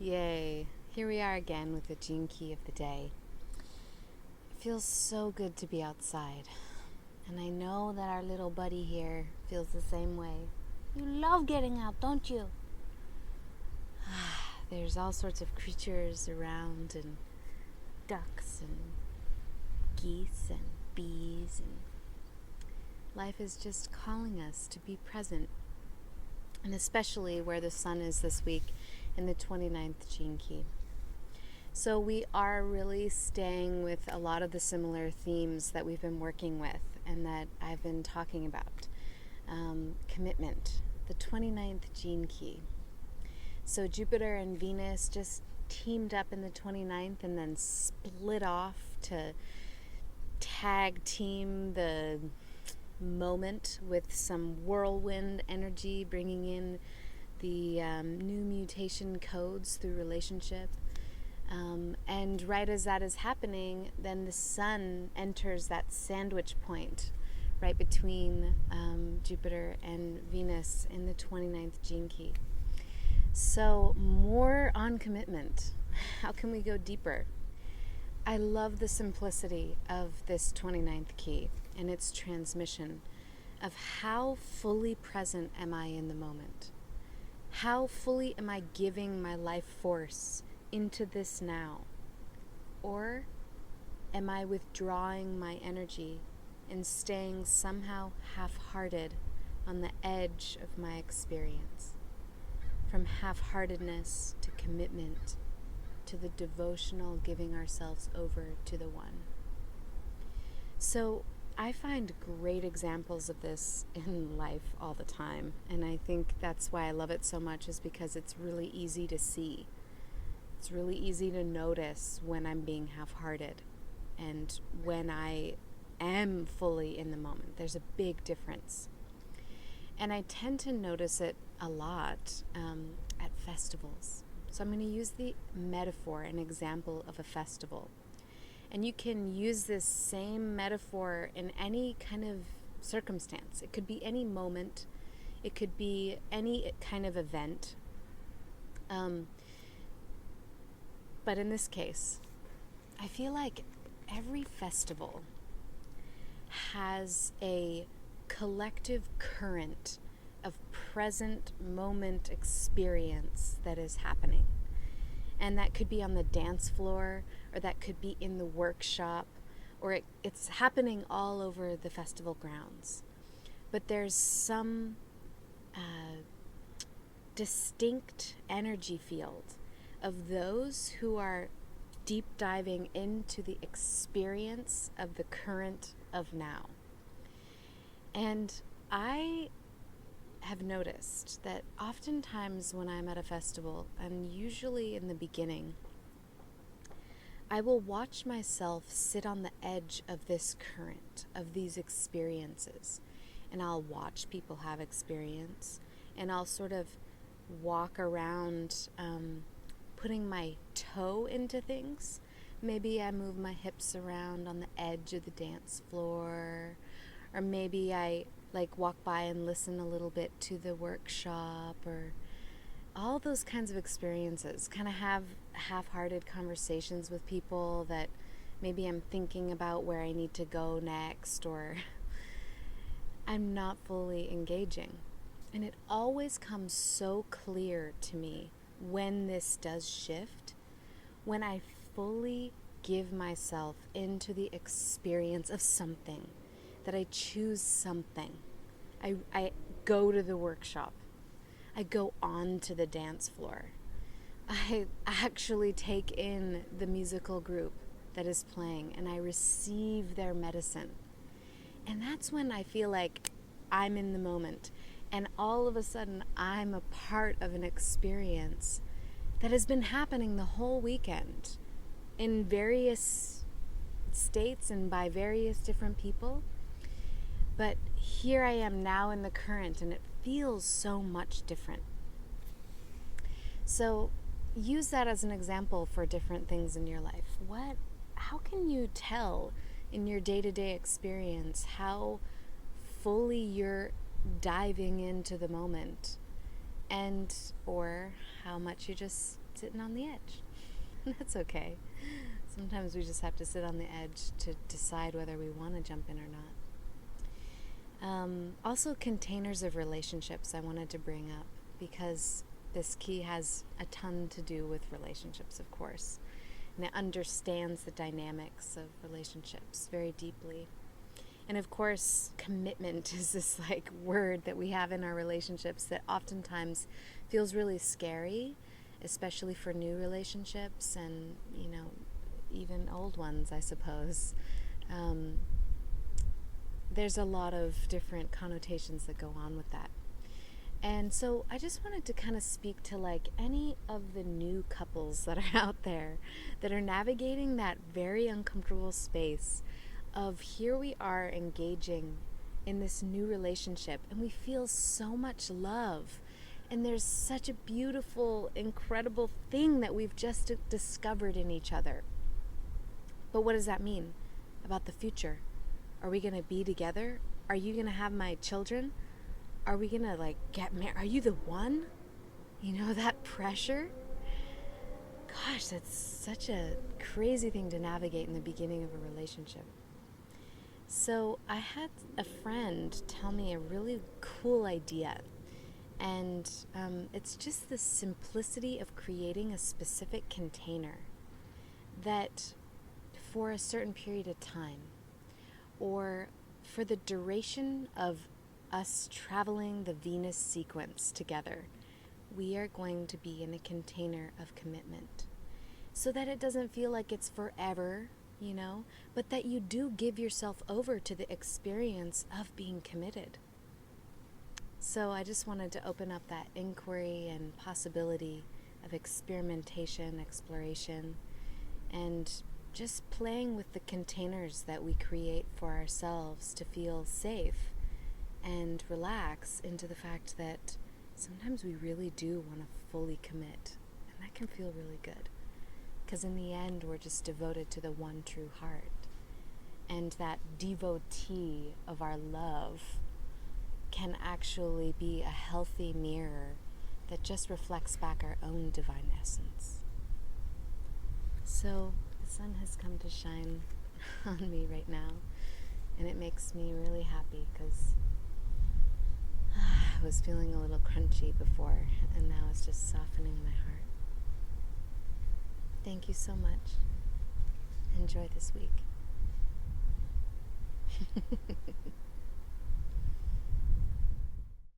Yay. Here we are again with the gene key of the day. It feels so good to be outside. And I know that our little buddy here feels the same way. You love getting out, don't you? There's all sorts of creatures around, and ducks and geese and bees, and life is just calling us to be present. And especially where the sun is this week in the 29th gene key. So we are really staying with a lot of the similar themes that we've been working with and that I've been talking about. Commitment, the 29th gene key. So Jupiter and Venus just teamed up in the 29th and then split off to tag team the moment with some whirlwind energy, bringing in the new mutation codes through relationship. And right as that is happening, then the sun enters that sandwich point right between Jupiter and Venus in the 29th gene key. So more on commitment. How can we go deeper? I love the simplicity of this 29th key and its transmission of how fully present am I in the moment? How fully am I giving my life force into this now? Or am I withdrawing my energy and staying somehow half-hearted on the edge of my experience? From half-heartedness to commitment to the devotional giving ourselves over to the one. So I find great examples of this in life all the time, and I think that's why I love it so much, is because it's really easy to see. It's really easy to notice when I'm being half-hearted and when I am fully in the moment. There's a big difference. And I tend to notice it a lot at festivals. So I'm going to use the metaphor, an example of a festival. And you can use this same metaphor in any kind of circumstance. It could be any moment. It could be any kind of event. But in this case, I feel like every festival has a collective current of present moment experience that is happening. And that could be on the dance floor, or that could be in the workshop, or it's happening all over the festival grounds. But there's some distinct energy field of those who are deep diving into the experience of the current of now. And I have noticed that oftentimes when I'm at a festival, and usually in the beginning, I will watch myself sit on the edge of this current, of these experiences. And I'll watch people have experience, and I'll sort of walk around putting my toe into things. Maybe I move my hips around on the edge of the dance floor, or maybe I walk by and listen a little bit to the workshop, or all those kinds of experiences. Kind of have half-hearted conversations with people that maybe I'm thinking about where I need to go next, or I'm not fully engaging. And it always comes so clear to me when this does shift, when I fully give myself into the experience of something, that I choose something. I go to the workshop. I go on to the dance floor. I actually take in the musical group that is playing, and I receive their medicine. And that's when I feel like I'm in the moment. And all of a sudden, I'm a part of an experience that has been happening the whole weekend in various states and by various different people. But here I am now in the current, and it feels so much different. So use that as an example for different things in your life. How can you tell in your day-to-day experience how fully you're diving into the moment, and or how much you just sitting on the edge. That's okay. Sometimes we just have to sit on the edge to decide whether we want to jump in or not. Also, containers of relationships I wanted to bring up, because this key has a ton to do with relationships, of course. And it understands the dynamics of relationships very deeply. And of course, commitment is this like word that we have in our relationships that oftentimes feels really scary, especially for new relationships and, even old ones, I suppose. There's a lot of different connotations that go on with that. And so I just wanted to kind of speak to like any of the new couples that are out there that are navigating that very uncomfortable space of here we are engaging in this new relationship and we feel so much love. And there's such a beautiful, incredible thing that we've just discovered in each other. But what does that mean about the future? Are we going to be together? Are you going to have my children? Are we going to get married? Are you the one? That pressure. Gosh, that's such a crazy thing to navigate in the beginning of a relationship. So I had a friend tell me a really cool idea. And it's just the simplicity of creating a specific container that for a certain period of time, or for the duration of us traveling the Venus sequence together, we are going to be in a container of commitment, so that it doesn't feel like it's forever, but that you do give yourself over to the experience of being committed. So I just wanted to open up that inquiry and possibility of experimentation, exploration, and just playing with the containers that we create for ourselves to feel safe and relax into the fact that sometimes we really do want to fully commit. And that can feel really good. Because in the end, we're just devoted to the one true heart. And that devotee of our love can actually be a healthy mirror that just reflects back our own divine essence. So the sun has come to shine on me right now, and it makes me really happy because I was feeling a little crunchy before, and now it's just softening my heart. Thank you so much. Enjoy this week.